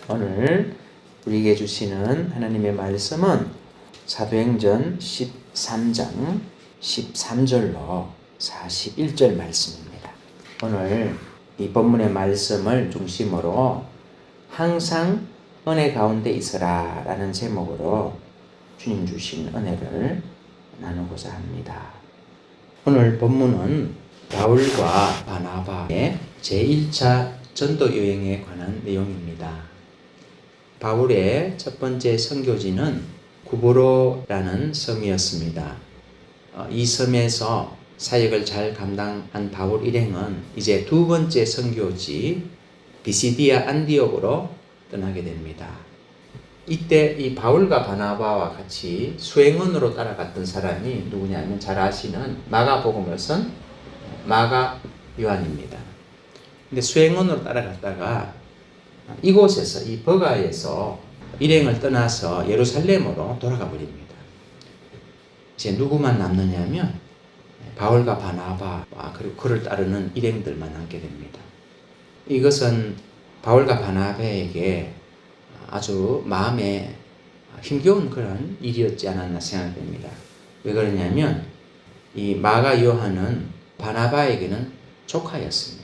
오늘 우리에게 주시는 하나님의 말씀은 사도행전 13장 13절로 41절 말씀입니다. 오늘 이 본문의 말씀을 중심으로 항상 은혜 가운데 있어라 라는 제목으로 주님 주신 은혜를 나누고자 합니다. 오늘 본문은 바울과 바나바의 제1차 전도 여행에 관한 내용입니다. 바울의 첫 번째 선교지는 구브로라는 섬이었습니다. 이 섬에서 사역을 잘 감당한 바울 일행은 이제 두 번째 선교지 비시디아 안디옥으로 떠나게 됩니다. 이때 이 바울과 바나바와 같이 수행원으로 따라갔던 사람이 누구냐면 잘 아시는 마가복음을 쓴 마가 요한입니다. 근데 수행원으로 따라갔다가 이곳에서 이 버가에서 일행을 떠나서 예루살렘으로 돌아가 버립니다. 이제 누구만 남느냐면 바울과 바나바와 그리고 그를 따르는 일행들만 남게 됩니다. 이것은 바울과 바나바에게 아주 마음에 힘겨운 그런 일이었지 않았나 생각됩니다. 왜 그러냐면 이 마가 요한은 바나바에게는 조카였습니다.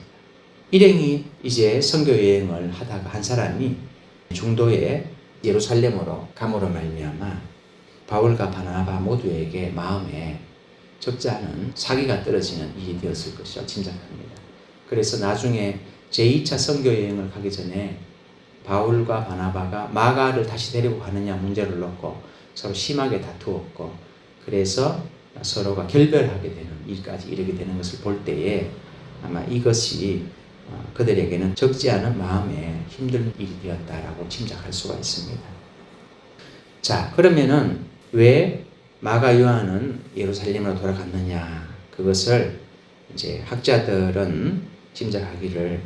일행이 이제 선교 여행을 하다가 한 사람이 중도에 예루살렘으로 감으로 말미암아 바울과 바나바 모두에게 마음에 적지 않은 사기가 떨어지는 일이 되었을 것이라 짐작합니다. 그래서 나중에 제2차 선교 여행을 가기 전에 바울과 바나바가 마가를 다시 데리고 가느냐 문제를 놓고 서로 심하게 다투었고, 그래서 서로가 결별하게 되는 일까지 이르게 되는 것을 볼 때에 아마 이것이 그들에게는 적지 않은 마음에 힘든 일이 되었다라고 짐작할 수가 있습니다. 자, 그러면은 왜 마가 요한은 예루살렘으로 돌아갔느냐? 그것을 이제 학자들은 짐작하기를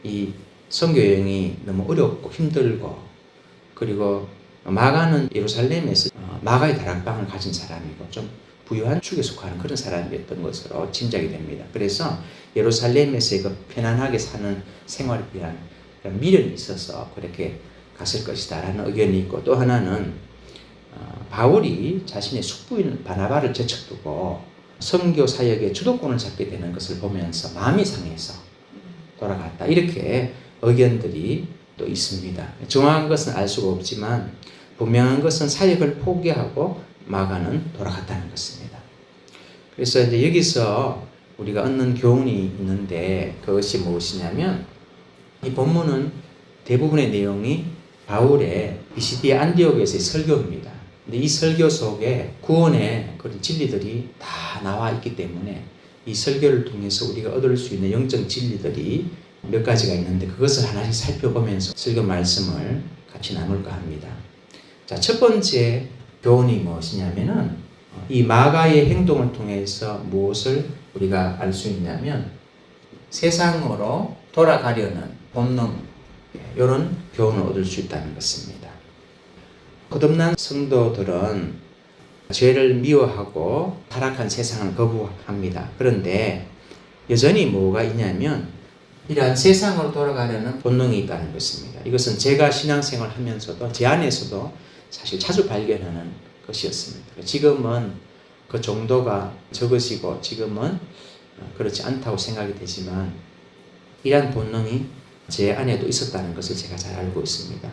이 선교 여행이 너무 어렵고 힘들고, 그리고 마가는 예루살렘에서 마가의 다락방을 가진 사람이고 좀 부유한 축에 속하는 그런 사람이었던 것으로 짐작이 됩니다. 그래서 예루살렘에서 편안하게 사는 생활에 대한 미련이 있어서 그렇게 갔을 것이다라는 의견이 있고, 또 하나는 바울이 자신의 숙부인 바나바를 제쳐두고 선교 사역의 주도권을 잡게 되는 것을 보면서 마음이 상해서 돌아갔다, 이렇게 의견들이 또 있습니다. 정확한 것은 알 수가 없지만 분명한 것은 사역을 포기하고 마가는 돌아갔다는 것입니다. 그래서 이제 여기서 우리가 얻는 교훈이 있는데 그것이 무엇이냐면, 이 본문은 대부분의 내용이 바울의 비시디아 안디옥에서의 설교입니다. 근데 이 설교 속에 구원의 그런 진리들이 다 나와 있기 때문에 이 설교를 통해서 우리가 얻을 수 있는 영적 진리들이 몇 가지가 있는데 그것을 하나씩 살펴보면서 설교 말씀을 같이 나눌까 합니다. 자, 첫 번째 교훈이 무엇이냐면은 이 마가의 행동을 통해서 무엇을 우리가 알 수 있냐면 세상으로 돌아가려는 본능, 이런 교훈을 얻을 수 있다는 것입니다. 거듭난 성도들은 죄를 미워하고 타락한 세상을 거부합니다. 그런데 여전히 뭐가 있냐면 이러한 세상으로 돌아가려는 본능이 있다는 것입니다. 이것은 제가 신앙생활을 하면서도 제 안에서도 사실 자주 발견하는 것이었습니다. 지금은 그 정도가 적으시고 지금은 그렇지 않다고 생각이 되지만 이러한 본능이 제 안에도 있었다는 것을 제가 잘 알고 있습니다.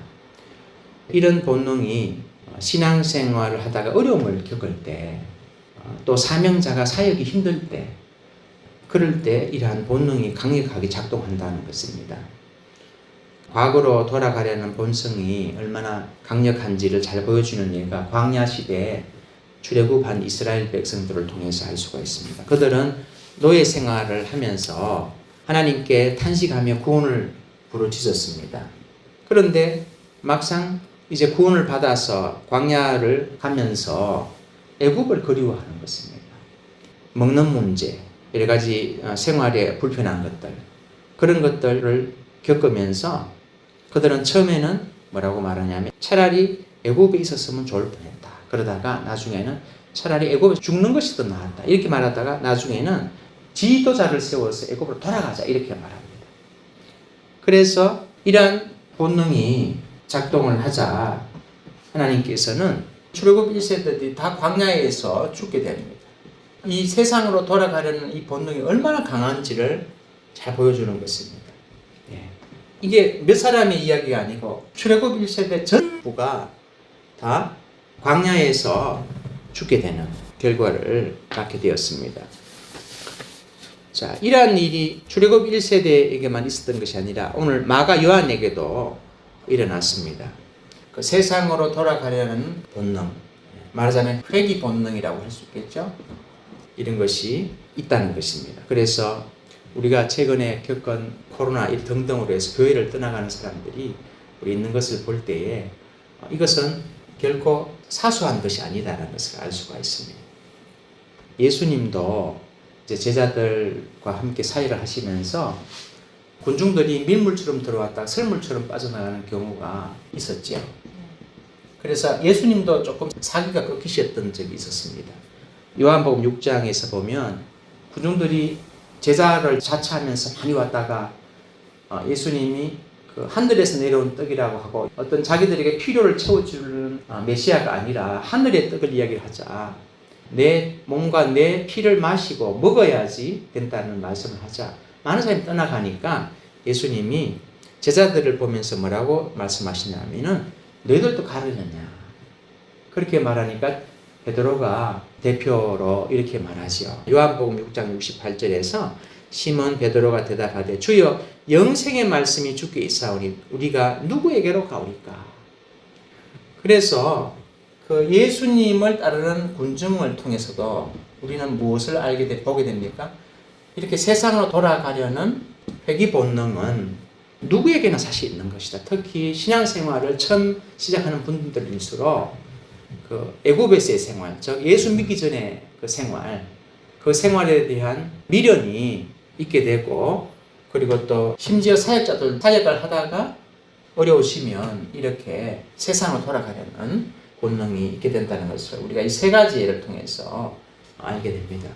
이런 본능이 신앙생활을 하다가 어려움을 겪을 때, 또 사명자가 사역이 힘들 때, 그럴 때 이러한 본능이 강력하게 작동한다는 것입니다. 과거로 돌아가려는 본성이 얼마나 강력한지를 잘 보여주는 예가 광야 시대에 출애굽한 이스라엘 백성들을 통해서 알 수가 있습니다. 그들은 노예 생활을 하면서 하나님께 탄식하며 구원을 부르짖었습니다. 그런데 막상 이제 구원을 받아서 광야를 가면서 애굽을 그리워하는 것입니다. 먹는 문제, 여러 가지 생활에 불편한 것들, 그런 것들을 겪으면서 그들은 처음에는 뭐라고 말하냐면 차라리 애굽에 있었으면 좋을 뻔했다. 그러다가 나중에는 차라리 애굽에 죽는 것이 더 나았다, 이렇게 말하다가 나중에는 지도자를 세워서 애굽으로 돌아가자, 이렇게 말합니다. 그래서 이러한 본능이 작동을 하자 하나님께서는 출애굽 1세대들이 다 광야에서 죽게 됩니다. 이 세상으로 돌아가려는 이 본능이 얼마나 강한지를 잘 보여주는 것입니다. 이게 몇 사람의 이야기가 아니고 출애굽 1세대 전부가 다 광야에서 죽게 되는 결과를 낳게 되었습니다. 자, 이러한 일이 출애굽 1세대에게만 있었던 것이 아니라 오늘 마가 요한에게도 일어났습니다. 그 세상으로 돌아가려는 본능, 말하자면 회귀 본능이라고 할 수 있겠죠. 이런 것이 있다는 것입니다. 그래서 우리가 최근에 겪은 코로나 등등으로 해서 교회를 떠나가는 사람들이 우리 있는 것을 볼 때에 이것은 결코 사소한 것이 아니다라는 것을 알 수가 있습니다. 예수님도 이제 제자들과 함께 사역을 하시면서 군중들이 밀물처럼 들어왔다가 설물처럼 빠져나가는 경우가 있었지요. 그래서 예수님도 조금 사기가 꺾이셨던 적이 있었습니다. 요한복음 6장에서 보면 군중들이 제자를 자처하면서 많이 왔다가 예수님이 그 하늘에서 내려온 떡이라고 하고 어떤 자기들에게 필요를 채워주는 메시아가 아니라 하늘의 떡을 이야기를 하자. 내 몸과 내 피를 마시고 먹어야지 된다는 말씀을 하자. 많은 사람이 떠나가니까 예수님이 제자들을 보면서 뭐라고 말씀하시냐면은 너희들도 가르느냐. 그렇게 말하니까 베드로가 대표로 이렇게 말하지요. 요한복음 6장 68절에서 시몬 베드로가 대답하되 주여 영생의 말씀이 주께 있사오니 우리가 누구에게로 가오리까. 그래서 그 예수님을 따르는 군중을 통해서도 우리는 무엇을 보게 됩니까? 이렇게 세상으로 돌아가려는 회귀 본능은 누구에게나 사실 있는 것이다. 특히 신앙생활을 처음 시작하는 분들일수록 그 애굽에서의 생활, 즉 예수 믿기 전에 그 생활에 대한 미련이 있게 되고, 그리고 또 심지어 사역자들 사역을 하다가 어려우시면 이렇게 세상으로 돌아가려는 본능이 있게 된다는 것을 우리가 이 세 가지 예를 통해서 알게 됩니다.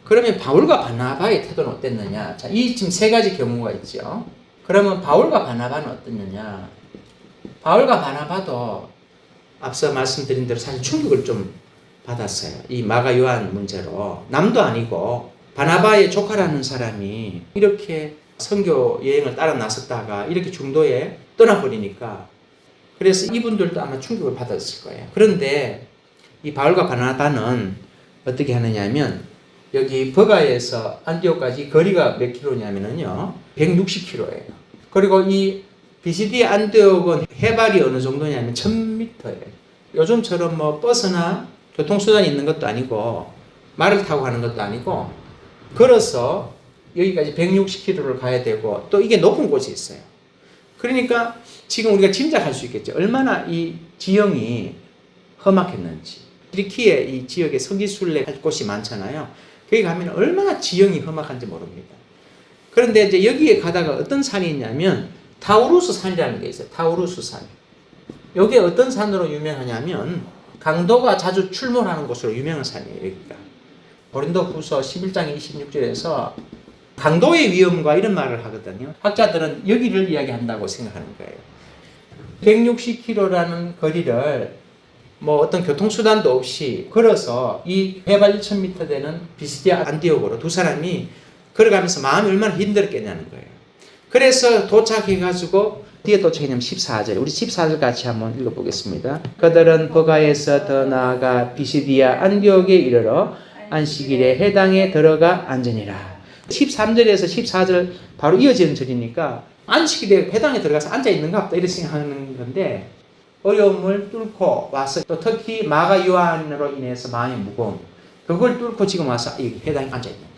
그러면 바울과 바나바의 태도는 어땠느냐? 자, 이 지금 세 가지 경우가 있죠. 그러면 바울과 바나바는 어땠느냐? 바울과 바나바도 앞서 말씀드린 대로 사실 충격을 좀 받았어요. 이 마가 요한 문제로. 남도 아니고 바나바의 조카라는 사람이 이렇게 선교 여행을 따라 나섰다가 이렇게 중도에 떠나버리니까 그래서 이분들도 아마 충격을 받았을 거예요. 그런데 이 바울과 바나바는 어떻게 하느냐 하면 여기 버가에서 안디옥까지 거리가 몇 킬로냐면요 160km예요. 그리고 이 비시디 안디옥은 해발이 어느 정도냐면 1000m예요. 요즘처럼 뭐 버스나 교통수단이 있는 것도 아니고 말을 타고 가는 것도 아니고 걸어서 여기까지 160km를 가야 되고 또 이게 높은 곳이 있어요. 그러니까 지금 우리가 짐작할 수 있겠죠. 얼마나 이 지형이 험악했는지. 트리키에 이 지역에 석기순례 할 곳이 많잖아요. 거기 가면 얼마나 지형이 험악한지 모릅니다. 그런데 이제 여기에 가다가 어떤 산이 있냐면 타우루스 산이라는 게 있어요. 타우루스 산. 여기에 어떤 산으로 유명하냐면 강도가 자주 출몰하는 곳으로 유명한 산이에요. 여기가. 고린도후서 11장 26절에서 강도의 위험과 이런 말을 하거든요. 학자들은 여기를 이야기한다고 생각하는 거예요. 160km라는 거리를 뭐 어떤 교통수단도 없이 걸어서 이 해발 1000m 되는 비시디아 안디옥으로 두 사람이 걸어가면서 마음이 얼마나 힘들었겠냐는 거예요. 그래서 도착해가지고 뒤에 도착했냐면 14절. 우리 14절 같이 한번 읽어보겠습니다. 그들은 버가에서 더 나아가 비시디아 안디옥에 이르러 안식일에 해당에 들어가 앉으니라. 13절에서 14절 바로 이어지는 절이니까 안식일에 해당에 들어가서 앉아있는가 보다 이렇게 생각하는 건데 어려움을 뚫고 와서 또 특히 마가 요한으로 인해서 마음이 무거움 그걸 뚫고 지금 와서 이 해당에 앉아있는 거예요.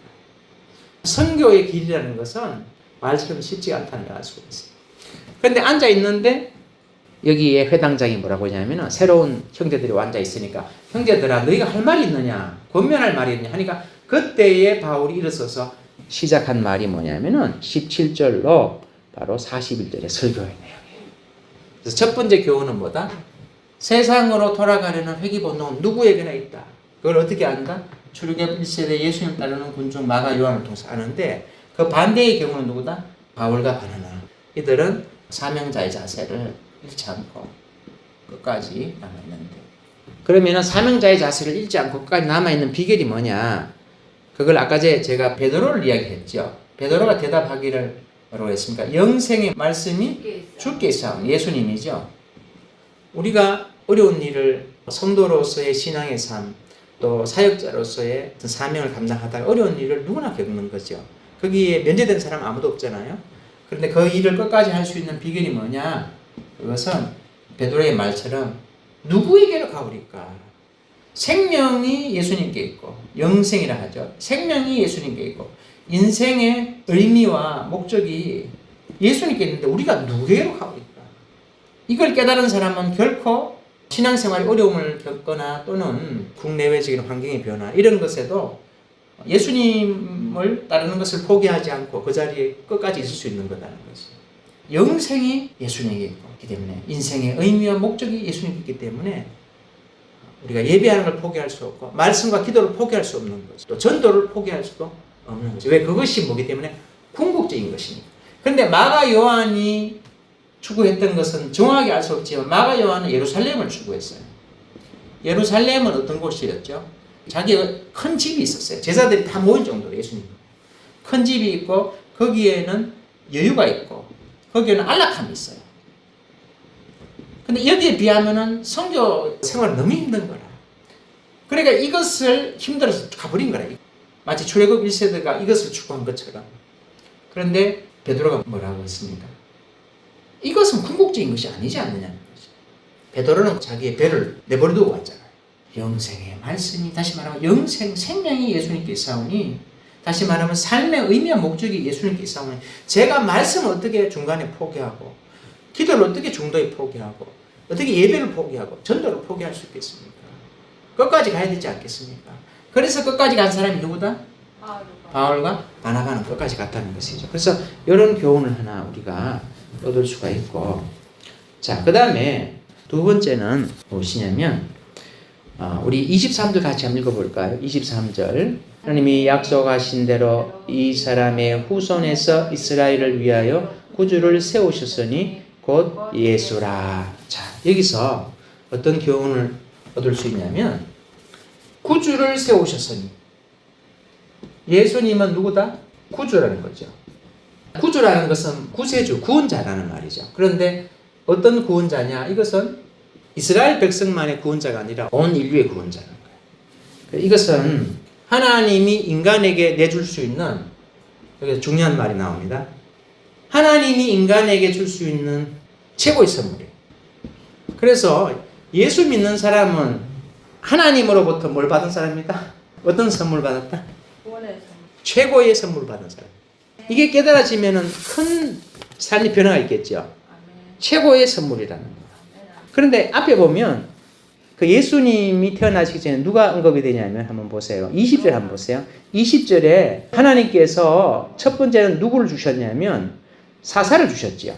선교의 길이라는 것은 말처럼 쉽지 않다는 걸 알 수가 있어요. 그런데 앉아있는데 여기에 회당장이 뭐라고 하냐면 새로운 형제들이 앉아있으니까 형제들아 너희가 할 말이 있느냐 권면할 말이 있느냐 하니까 그때에 바울이 일어서서 시작한 말이 뭐냐면은 17절로 바로 41절의 설교의 내용이에요. 그래서 첫 번째 교훈은 뭐다? 세상으로 돌아가려는 회귀 본능은 누구에게나 있다. 그걸 어떻게 안다? 출애굽 1세대 예수님 따르는 군중 마가 요한을 통해서 아는데 그 반대의 경우는 누구다? 바울과 바나나. 이들은 사명자의 자세를 잃지 않고 끝까지 남아있는데, 그러면 사명자의 자세를 잃지 않고 끝까지 남아있는 비결이 뭐냐? 그걸 아까 제가 베드로를 이야기했죠. 베드로가 대답하기를 뭐라고 했습니까? 영생의 말씀이 주께 있사오니, 예수님이죠. 우리가 어려운 일을 성도로서의 신앙의 삶, 또 사역자로서의 사명을 감당하다가 어려운 일을 누구나 겪는 거죠. 거기에 면제된 사람 아무도 없잖아요. 그런데 그 일을 끝까지 할 수 있는 비결이 뭐냐? 그것은 베드로의 말처럼 누구에게로 가오리까? 생명이 예수님께 있고, 영생이라 하죠. 생명이 예수님께 있고, 인생의 의미와 목적이 예수님께 있는데 우리가 누구에게로 가오리까? 이걸 깨달은 사람은 결코 신앙생활에 어려움을 겪거나 또는 국내외적인 환경의 변화 이런 것에도 예수님을 따르는 것을 포기하지 않고 그 자리에 끝까지 있을 수 있는 거라는 거죠. 영생이 예수님에게 있기 때문에, 인생의 의미와 목적이 예수님께 있기 때문에 우리가 예배하는 걸 포기할 수 없고 말씀과 기도를 포기할 수 없는 거죠. 또 전도를 포기할 수도 없는 거죠. 왜? 그것이 뭐기 때문에 궁극적인 것이니까. 그런데 마가 요한이 추구했던 것은 정확하게 알 수 없지만 마가 요한은 예루살렘을 추구했어요. 예루살렘은 어떤 곳이었죠? 자기가 큰 집이 있었어요. 제자들이 다 모일 정도로 예수님. 큰 집이 있고 거기에는 여유가 있고 거기에는 안락함이 있어요. 근데 여기에 비하면은 선교 생활이 너무 힘든 거라. 그러니까 이것을 힘들어서 가버린 거라. 마치 출애굽 1세대가 이것을 추구한 것처럼. 그런데 베드로가 뭐라고 했습니까? 이것은 궁극적인 것이 아니지 않느냐는 거죠. 베드로는 자기의 배를 내버려두고 왔잖아요. 영생의 말씀이, 다시 말하면 영생, 생명이 예수님께 있사오니, 다시 말하면 삶의 의미와 목적이 예수님께 있사오니, 제가 말씀을 어떻게 중간에 포기하고 기도를 어떻게 중도에 포기하고 어떻게 예배를 포기하고 전도를 포기할 수 있겠습니까? 끝까지 가야 되지 않겠습니까? 그래서 끝까지 간 사람이 누구다? 바울과 바나바는 끝까지 갔다는 것이죠. 그래서 이런 교훈을 하나 우리가 얻을 수가 있고, 자, 그 다음에 두 번째는 무엇이냐면 우리 23절 같이 한번 읽어볼까요? 23절. 하나님이 약속하신 대로 이 사람의 후손에서 이스라엘을 위하여 구주를 세우셨으니 곧 예수라. 자, 여기서 어떤 교훈을 얻을 수 있냐면, 구주를 세우셨으니, 예수님은 누구다? 구주라는 거죠. 구주라는 것은 구세주, 구원자라는 말이죠. 그런데 어떤 구원자냐? 이것은 이스라엘 백성만의 구원자가 아니라 온 인류의 구원자라는 거예요. 이것은 하나님이 인간에게 내줄 수 있는, 여기서 중요한 말이 나옵니다. 하나님이 인간에게 줄 수 있는 최고의 선물이에요. 그래서 예수 믿는 사람은 하나님으로부터 뭘 받은 사람이다? 어떤 선물 받았다? 최고의 선물을 받은 사람. 이게 깨달아지면은 큰 삶의 변화가 있겠죠. 최고의 선물이라는 거예요. 그런데 앞에 보면 그 예수님이 태어나시기 전에 누가 언급이 되냐면 한번 보세요. 20절 한번 보세요. 20절에 하나님께서 첫 번째는 누구를 주셨냐면 사사를 주셨지요.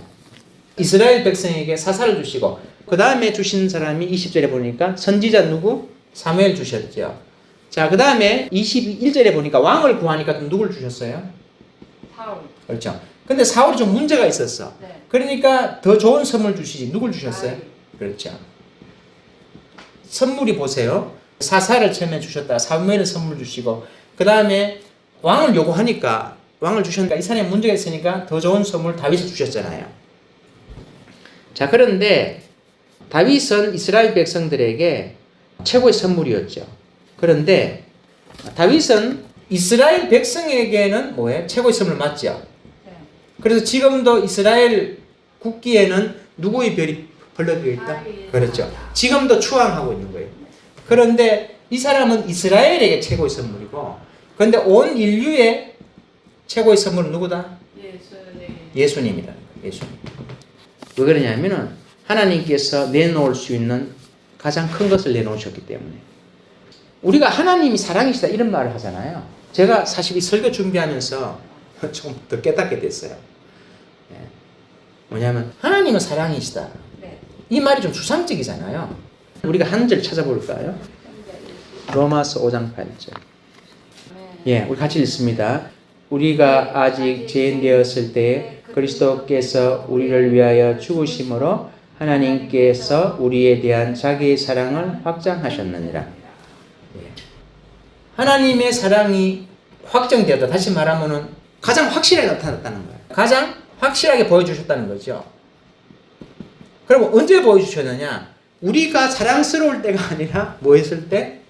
이스라엘 백성에게 사사를 주시고, 그 다음에 주신 사람이 20절에 보니까 선지자 누구? 사무엘 주셨죠. 자, 그 다음에 21절에 보니까 왕을 구하니까 누굴 주셨어요? 사울. 그렇죠. 근데 사울이 좀 문제가 있었어. 네. 그러니까 더 좋은 선물 주시지. 누굴 주셨어요? 그렇죠. 선물이 보세요. 사사를 처음에 주셨다. 사무엘을 선물 주시고, 그 다음에 왕을 요구하니까, 왕을 주셨으니까 이 사람에 문제가 있으니까 더 좋은 선물 다윗을 주셨잖아요. 자, 그런데 다윗은 이스라엘 백성들에게 최고의 선물이었죠. 그런데 다윗은 이스라엘 백성에게는 뭐예요? 최고의 선물 맞죠? 그래서 지금도 이스라엘 국기에는 누구의 별이 벌려져 있다? 그렇죠. 지금도 추앙하고 있는 거예요. 그런데 이 사람은 이스라엘에게 최고의 선물이고, 그런데 온 인류의 최고의 선물은 누구다? 예수님이라는 거예요. 예수님. 왜 그러냐면은 하나님께서 내놓을 수 있는 가장 큰 것을 내놓으셨기 때문에. 우리가 하나님이 사랑이시다 이런 말을 하잖아요. 제가 사실 이 설교 준비하면서 좀 더 깨닫게 됐어요. 뭐냐면 하나님은 사랑이시다. 이 말이 좀 추상적이잖아요. 우리가 한 절 찾아볼까요? 로마서 5장 8절. 예, 우리 같이 읽습니다. 우리가 아직 죄인 되었을 때 그리스도께서 우리를 위하여 죽으심으로 하나님께서 우리에 대한 자기의 사랑을 확장하셨느니라. 예. 하나님의 사랑이 확정되었다. 다시 말하면은 가장 확실하게 나타났다는 거예요. 가장 확실하게 보여주셨다는 거죠. 그럼 언제 보여주셨느냐? 우리가 사랑스러울 때가 아니라 뭐 했을 때?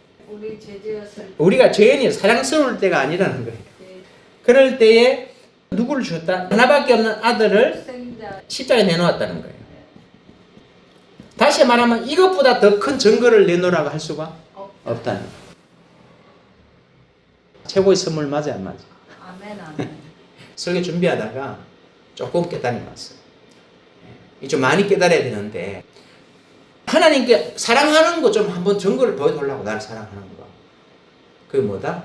우리가 죄인이 사랑스러울 때가 아니라는 거예요. 그럴 때에 누구를 주셨다? 하나밖에 없는 아들을 십자가에 내놓았다는 거예요. 다시 말하면 이것보다 더 큰 증거를 내놓으라고 할 수가 없다는 거예요. 최고의 선물 맞아요, 안 맞아요? 아멘. 설교 준비하다가 조금 깨달음이 왔어요. 좀 많이 깨달아야 되는데 하나님께 사랑하는 거 좀 한번 증거를 보여달라고. 나를 사랑하는 거. 그게 뭐다?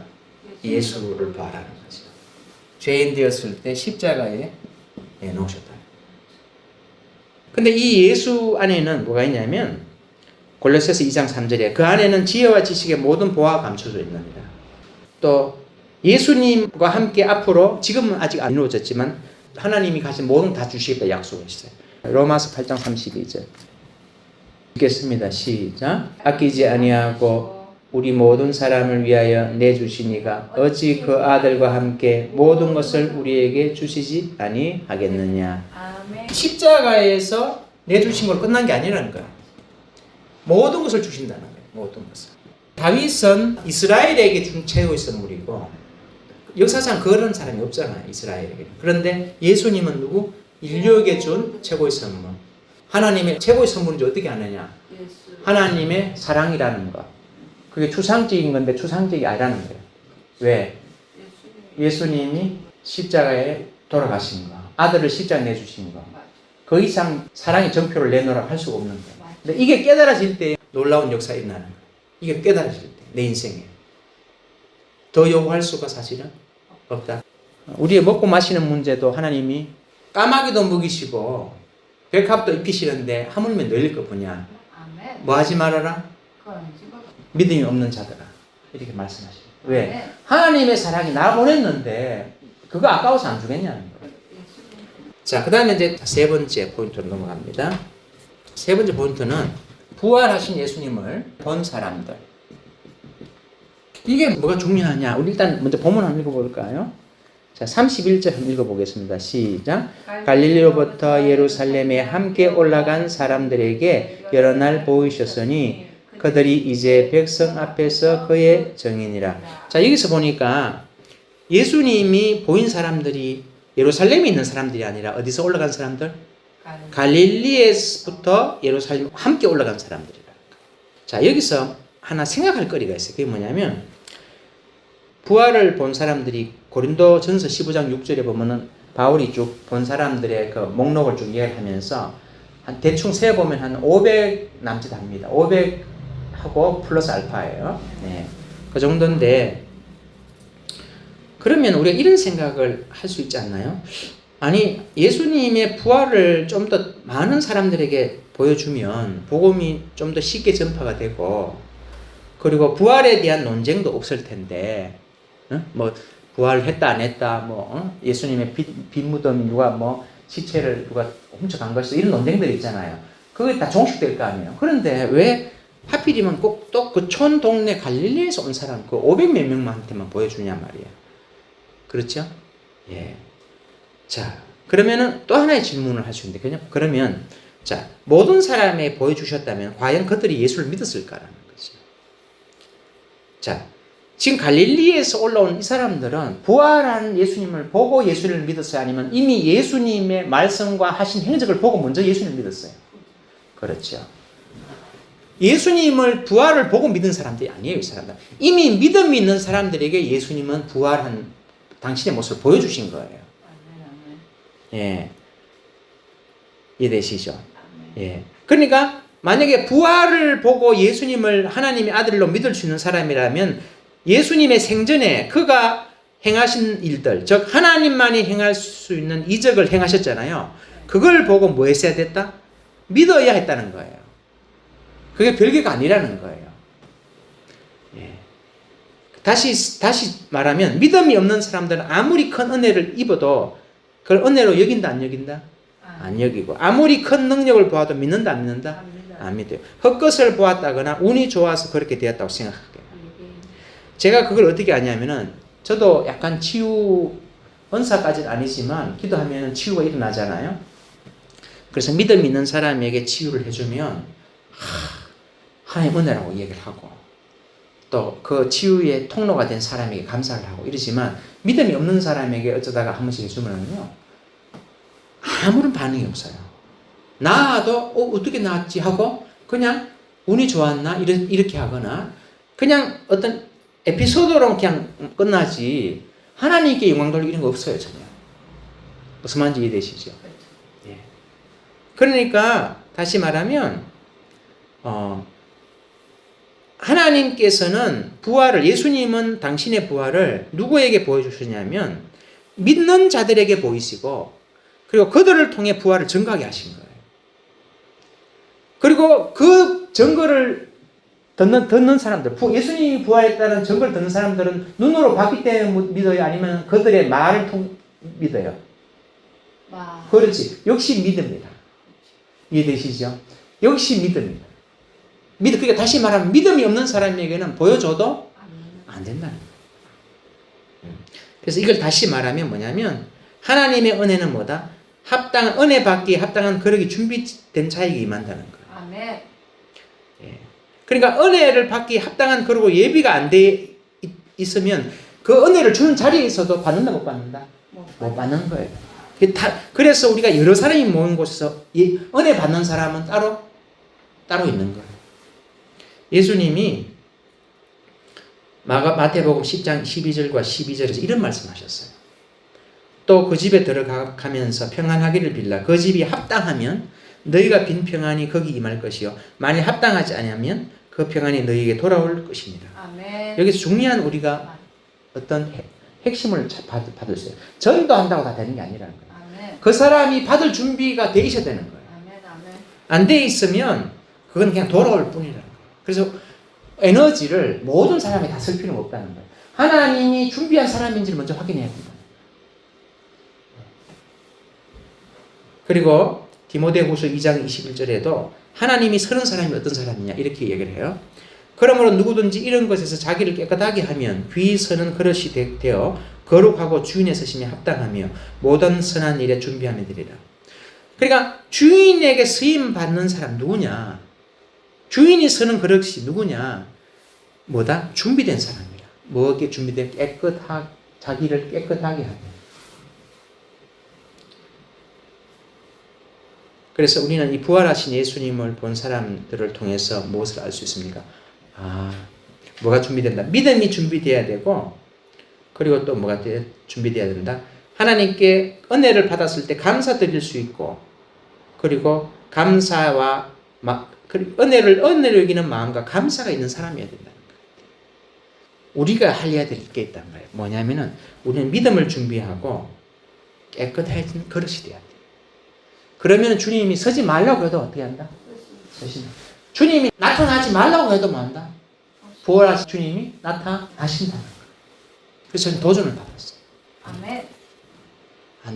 예수를 봐라는 거죠. 죄인 되었을 때 십자가에 놓으셨다. 근데 이 예수 안에는 뭐가 있냐면 골로새서 2장 3절에 그 안에는 지혜와 지식의 모든 보화가 감춰져 있느니라. 또 예수님과 함께 앞으로 지금은 아직 안 이루어졌지만 하나님이 가진 모든 다 주시겠다 약속했어요. 로마서 8장 32절 읽겠습니다. 시작. 아끼지 아니하고 우리 모든 사람을 위하여 내주시니가 어찌 그 아들과 함께 모든 것을 우리에게 주시지 아니하겠느냐. 아멘. 십자가에서 내주신 걸 끝난 게 아니라는 거예요. 모든 것을 주신다는 거예요. 모든 것을. 다윗은 이스라엘에게 준 최고의 선물이고 역사상 그런 사람이 없잖아요. 이스라엘에게. 그런데 예수님은 누구? 인류에게 준 최고의 선물. 하나님의 최고의 선물인지 어떻게 아느냐? 하나님의 사랑이라는 것. 그게 추상적인 건데 추상적이 아니라는 거예요. 왜? 예수님이 십자가에 돌아가신 거. 아들을 십자가에 내주신 거. 그 이상 사랑의 정표를 내놓으라고 할 수가 없는 거예요. 근데 이게 깨달아질 때 놀라운 역사가 일어나는 거예요. 이게 깨달아질 때 내 인생에. 더 요구할 수가 사실은 없다. 우리의 먹고 마시는 문제도 하나님이 까마귀도 먹이시고 백합도 입히시는데 하물며 늘릴 것 보냐. 뭐 하지 말아라? 믿음이 없는 자들아. 이렇게 말씀하시죠. 왜? 하나님의 사랑이 나 보냈는데 그거 아까워서 안 주겠냐는 거예요. 자, 그 다음에 이제 세 번째 포인트로 넘어갑니다. 세 번째 포인트는 부활하신 예수님을 본 사람들. 이게 뭐가 중요하냐? 우리 일단 먼저 본문 한번 읽어볼까요? 자, 31절 한번 읽어보겠습니다. 시작. 갈릴리로부터 예루살렘에 함께 올라간 사람들에게 여러 날 보이셨으니 그들이 이제 백성 앞에서 그의 증인이라. 자, 여기서 보니까 예수님이 보인 사람들이 예루살렘에 있는 사람들이 아니라 어디서 올라간 사람들? 갈릴리에서부터 예루살렘 함께 올라간 사람들이라. 자, 여기서 하나 생각할 거리가 있어요. 그게 뭐냐면 부활을 본 사람들이 고린도전서 15장 6절에 보면은 바울이 쭉 본 사람들의 그 목록을 쭉 이야기하면서 한 대충 세어보면 한 500 남짓 합니다. 500하고 플러스 알파예요. 네. 그 정도인데 그러면 우리가 이런 생각을 할 수 있지 않나요? 아니, 예수님의 부활을 좀 더 많은 사람들에게 보여주면 복음이 좀 더 쉽게 전파가 되고 그리고 부활에 대한 논쟁도 없을 텐데 뭐 부활했다 안 했다 예수님의 빈무덤이 누가 시체를 누가 훔쳐간 것이 이런 논쟁들이 있잖아요. 그게 다 종식될 거 아니에요. 그런데 왜 하필이면 꼭 또 그 촌 동네 갈릴리에서 온 사람 그 500몇 명한테만 보여주냐 말이에요. 그렇죠? 예. 자, 그러면은 또 하나의 질문을 할 수 있는데, 그러면, 자, 모든 사람에 보여주셨다면, 과연 그들이 예수를 믿었을까라는 거죠. 자, 지금 갈릴리에서 올라온 이 사람들은 부활한 예수님을 보고 예수님을 믿었어요? 아니면 이미 예수님의 말씀과 하신 행적을 보고 먼저 예수님을 믿었어요? 그렇죠. 예수님을 부활을 보고 믿은 사람들이 아니에요, 이 사람들. 이미 믿음이 있는 사람들에게 예수님은 부활한 당신의 모습을 보여주신 거예요. 예. 이해되시죠? 예. 그러니까 만약에 부활을 보고 예수님을 하나님의 아들로 믿을 수 있는 사람이라면 예수님의 생전에 그가 행하신 일들, 즉 하나님만이 행할 수 있는 이적을 행하셨잖아요. 그걸 보고 뭐 했어야 됐다? 믿어야 했다는 거예요. 그게 별개가 아니라는 거예요. 예. 다시 말하면 믿음이 없는 사람들은 아무리 큰 은혜를 입어도 그걸 은혜로 여긴다 안 여긴다? 안 여기고 아무리 큰 능력을 보아도 믿는다 안 믿는다? 안 믿어요. 헛것을 보았다거나 운이 좋아서 그렇게 되었다고 생각할게요. 제가 그걸 어떻게 아냐면은 저도 약간 치유 은사까지는 아니지만 기도하면 치유가 일어나잖아요. 그래서 믿음 있는 사람에게 치유를 해주면 하나님 은혜라고 얘기를 하고 또 그 치유의 통로가 된 사람에게 감사를 하고 이러지만 믿음이 없는 사람에게 어쩌다가 한 번씩 해주면요 아무런 반응이 없어요. 나아도 어떻게 나았지 하고 그냥 운이 좋았나 이렇게 하거나 그냥 어떤 에피소드로 그냥 끝나지 하나님께 영광 돌리고 이런 거 없어요 전혀. 무슨 말인지 이해되시죠? 예. 그러니까 다시 말하면 하나님께서는 부활을 예수님은 당신의 부활을 누구에게 보여주셨냐면 믿는 자들에게 보이시고 그리고 그들을 통해 부활을 증거하게 하신 거예요. 그리고 그 증거를 듣는 사람들, 예수님이 부활했다는 증거를 듣는 사람들은 눈으로 봤기 때문에 믿어요? 아니면 그들의 말을 믿어요? 그렇지. 역시 믿습니다. 이해되시죠? 역시 믿습니다. 그러니까 다시 말하면 믿음이 없는 사람에게는 보여줘도 안 된다는 거예요. 그래서 이걸 다시 말하면 뭐냐면 하나님의 은혜는 뭐다? 은혜 받기에 합당한 그릇이 준비된 자에게 임한다는 거예요. 아멘. 예. 그러니까 은혜를 받기 합당한 그러고 예비가 안 돼 있으면 그 은혜를 주는 자리에 있어도 받는다 못 받는다? 못 받는 거예요. 그래서 우리가 여러 사람이 모인 곳에서 은혜 받는 사람은 따로 있는 거예요. 예수님이 마태복음 10장 12절과 12절에서 이런 말씀하셨어요. 또 그 집에 들어가면서 평안하기를 빌라. 그 집이 합당하면 너희가 빈 평안이 거기 임할 것이요 만일 합당하지 않으면 그 평안이 너희에게 돌아올 것입니다. 아멘. 여기서 중요한 우리가 어떤 핵심을 받을 수 있어요. 전도한다고 다 되는 게 아니라는 거예요. 아멘. 그 사람이 받을 준비가 돼 있어야 되는 거예요. 아멘. 안 돼 있으면 그건 그냥 돌아올 뿐이라는 거예요. 그래서 에너지를 모든 사람이 다 쓸 필요는 없다는 거예요. 하나님이 준비한 사람인지를 먼저 확인해야 된다. 그리고 디모데후서 2장 21절에도 하나님이 서는 사람이 어떤 사람이냐 이렇게 얘기를 해요. 그러므로 누구든지 이런 것에서 자기를 깨끗하게 하면 귀 서는 그릇이 되어 거룩하고 주인의 서심에 합당하며 모든 선한 일에 준비하면 되리라. 그러니까 주인에게 쓰임 받는 사람 누구냐? 주인이 서는 그릇이 누구냐? 뭐다? 준비된 사람이야. 뭐게 준비된? 자기를 깨끗하게 하면. 그래서 우리는 이 부활하신 예수님을 본 사람들을 통해서 무엇을 알 수 있습니까? 뭐가 준비된다? 믿음이 준비되어야 되고, 그리고 또 뭐가 준비되어야 된다? 하나님께 은혜를 받았을 때 감사드릴 수 있고, 그리고 감사와 은혜를 여기는 마음과 감사가 있는 사람이어야 된다는 거예요. 우리가 해야 될 게 있단 말이에요. 뭐냐면은 우리는 믿음을 준비하고 깨끗해진 그릇이 돼야 돼. 그러면 주님이 서지 말라고 해도 어떻게 한다? 서신다. 주님이 나타나지 말라고 해도 뭐 한다? 부활하신 주님이 나타나신다는 거예요. 그래서 저는 도전을 받았어요. 아멘.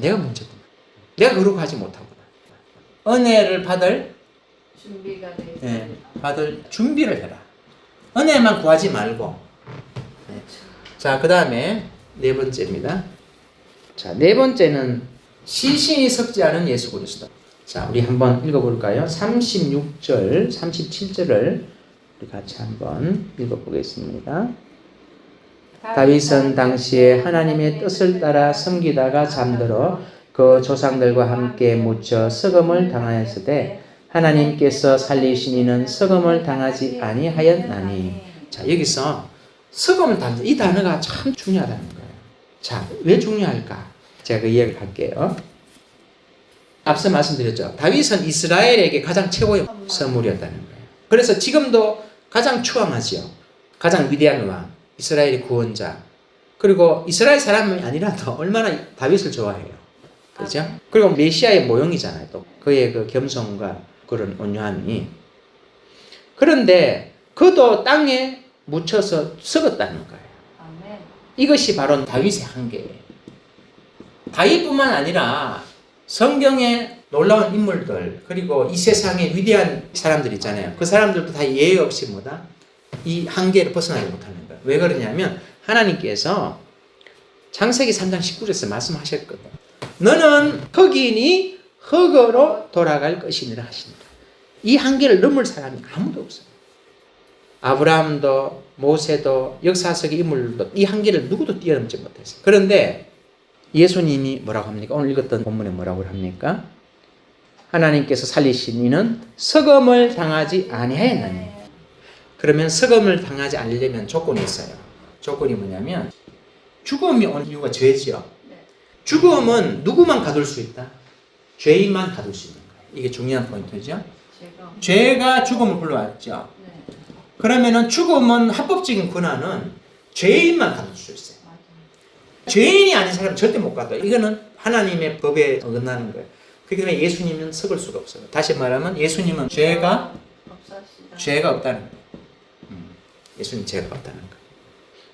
내가 문제구나. 내가 거룩하지 못하구나. 은혜를 받을 준비가 돼. 받을 준비를 해라. 은혜만 구하지 말고. 자, 그 다음에 네 번째입니다. 자, 네 번째는 시신이 썩지 않은 예수 그리스도. 자, 우리 한번 읽어볼까요? 36절, 37절을 우리 같이 한번 읽어보겠습니다. 다윗은 당시에 하나님의 뜻을 따라 섬기다가 잠들어 그 조상들과 함께 묻혀 썩음을 당하였으되 하나님께서 살리신 이는 썩음을 당하지 아니하였나니. 자, 여기서 썩음을 당한다. 이 단어가 참 중요하다는 거예요. 자, 왜 중요할까? 제가 그 이야기를 할게요. 앞서 말씀드렸죠. 다윗은 이스라엘에게 가장 최고의 선물이었다는 거예요. 그래서 지금도 가장 추앙하죠. 가장 위대한 왕, 이스라엘의 구원자. 그리고 이스라엘 사람이 아니라도 얼마나 다윗을 좋아해요. 그렇죠? 그리고 메시아의 모형이잖아요. 또 그의 그 겸손과 그런 온유함이. 그런데 그도 땅에 묻혀서 썩었다는 거예요. 아멘. 이것이 바로 다윗의 한계예요. 다윗뿐만 아니라 성경에 놀라운 인물들 그리고 이 세상의 위대한 사람들 있잖아요. 그 사람들도 다 예외 없이 뭐다? 이 한계를 벗어나지 못하는 거예요. 왜 그러냐면 하나님께서 창세기 3장 19절에서 말씀하셨거든. 너는 흑인이 흑으로 돌아갈 것이니라 하십니다. 이 한계를 넘을 사람이 아무도 없어요. 아브라함도 모세도 역사 속의 인물도 이 한계를 누구도 뛰어넘지 못했어요. 그런데 예수님이 뭐라고 합니까? 오늘 읽었던 본문에 뭐라고 합니까? 하나님께서 살리신 이는 석음을 당하지 아니하였나니. 그러면 석음을 당하지 않으려면 조건이 있어요. 조건이 뭐냐면 죽음이 오는 이유가 죄지요. 죽음은 누구만 가둘 수 있다? 죄인만 가둘 수 있는 거예요. 이게 중요한 포인트죠. 죄가 죽음을 불러왔죠. 그러면은 죽음은 합법적인 권한은 죄인만 가둘 수 있어요. 죄인이 아닌 사람은 절대 못 가둬요. 이거는 하나님의 법에 어긋나는 거예요. 그렇기 때문에 예수님은 섞을 수가 없어요. 다시 말하면 예수님은 죄가 없다는 거예요. 예수님 죄가 없다는 거예요.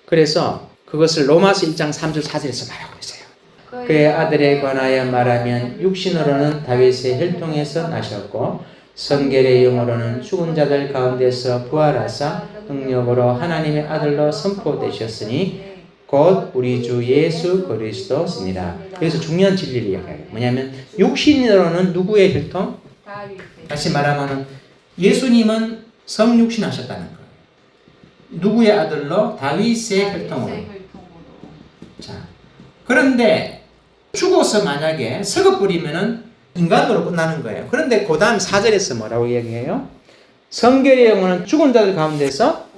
그래서 그것을 로마서 1장 3절 4절에서 말하고 있어요. 그의 아들에 관하여 말하면 육신으로는 다윗의 혈통에서 나셨고 성결의 영으로는 죽은 자들 가운데서 부활하사 능력으로 하나님의 아들로 선포되셨으니 곧 우리 주 예수 그리스도시니라. 그래서 중요한 진리를 이야기해요. 뭐냐면 육신으로는 누구의 혈통? 다시 말하면 예수님은 성육신 하셨다는 거예요. 누구의 아들로? 다윗의 혈통으로. 자, 그런데 죽어서 만약에 썩어 뿌리면은 인간으로 끝나는 거예요. 그런데 그 다음 4절에서 뭐라고 이야기해요? 성결의 영혼은 죽은 자들 가운데서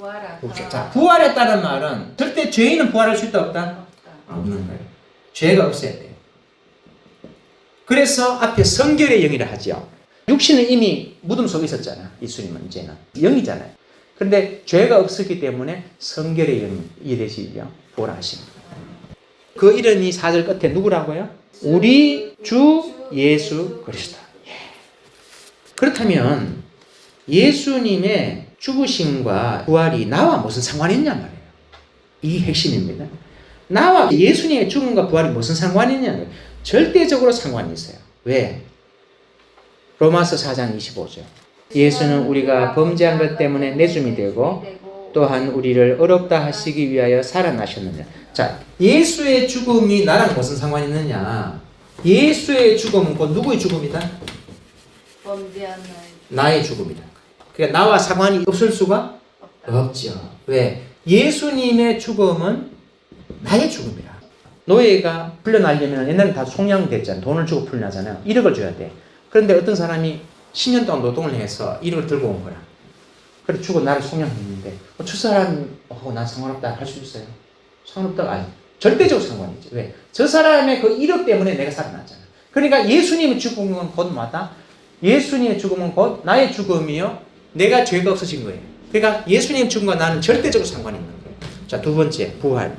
자, 부활했다는 말은 절대 죄인은 부활할 수 있다 없다? 없는 거예요. 죄가 없어야 돼요. 그래서 앞에 성결의 영이라 하죠. 육신은 이미 무덤 속에 있었잖아. 예수님은 이제는 영이잖아요. 그런데 죄가 없었기 때문에 성결의 영이 되시죠. 부활하십니다. 그 이름이 4절 끝에 누구라고요? 우리 주 예수 그리스도. 그렇다면 예수님의 죽으심과 부활이 나와 무슨 상관이 있냐 말이에요. 이 핵심입니다. 나와 예수님의 죽음과 부활이 무슨 상관이 있냐면 절대적으로 상관이 있어요. 왜? 로마서 4장 25절. 예수는 우리가 범죄한 것 때문에 내줌이 되고 또한 우리를 의롭다 하시기 위하여 살아나셨느냐. 자, 예수의 죽음이 나랑 무슨 상관이 있느냐. 예수의 죽음은 곧 누구의 죽음이다? 범죄한 나의 죽음이다. 그러니까 나와 상관이 없을 수가 없죠. 왜? 예수님의 죽음은 나의 죽음이라. 노예가 풀려나려면 옛날에 다 송양됐잖아요. 돈을 주고 풀려나잖아요. 1억을 줘야 돼. 그런데 어떤 사람이 10년 동안 노동을 해서 1억을 들고 온 거야. 그래 주고 나를 송양했는데 저 사람하고 난 상관없다 할 수 있어요? 상관없다가 아니. 절대적으로 상관이지. 왜? 저 사람의 그 1억 때문에 내가 살아났잖아. 그러니까 예수님의 죽음은 곧 뭐다? 예수님의 죽음은 곧 나의 죽음이요. 내가 죄가 없어진 거예요. 그러니까 예수님의 죽음과 나는 절대적으로 상관이 있는 거예요. 자, 두 번째, 부활.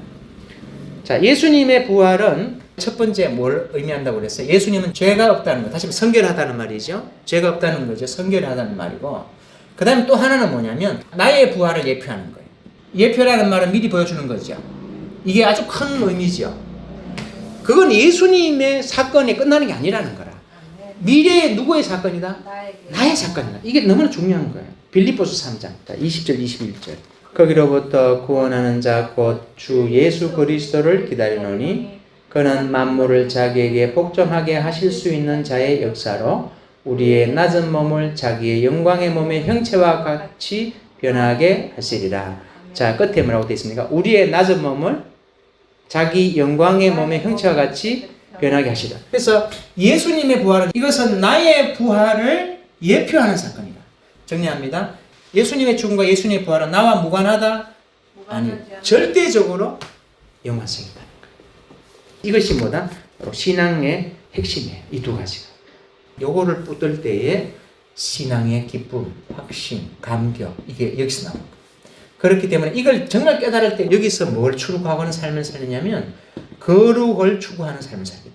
자, 예수님의 부활은 첫 번째 뭘 의미한다고 그랬어요? 예수님은 죄가 없다는 거. 다시 말해 성결하다는 말이죠. 죄가 없다는 거죠. 성결하다는 말이고. 그 다음에 또 하나는 뭐냐면 나의 부활을 예표하는 거예요. 예표라는 말은 미리 보여주는 거죠. 이게 아주 큰 의미죠. 그건 예수님의 사건이 끝나는 게 아니라는 거라. 미래의 누구의 사건이다? 나의 사건이다. 이게 너무나 중요한 거예요. 빌립보서 3장 20절 21절. 거기로부터 구원하는 자 곧 주 예수 그리스도를 기다리노니 그는 만물을 자기에게 복종하게 하실 수 있는 자의 역사로 우리의 낮은 몸을 자기의 영광의 몸의 형체와 같이 변하게 하시리라. 자, 끝에 뭐라고 되어 있습니까? 우리의 낮은 몸을 자기 영광의 몸의 형체와 같이 변하게 하시라. 그래서 예수님의 부활은 이것은 나의 부활을 예표하는 사건이다. 정리합니다. 예수님의 죽음과 예수님의 부활은 나와 무관하다? 아니, 절대적으로 연관성이 있다는 거예요. 이것이 뭐다? 바로 신앙의 핵심이에요. 이 두 가지가. 요거를 붙들 때에 신앙의 기쁨, 확신, 감격 이게 여기서 나옵니다. 그렇기 때문에 이걸 정말 깨달을 때 여기서 뭘 추구하는 삶을 살느냐면 거룩을 추구하는 삶을 살게 돼요.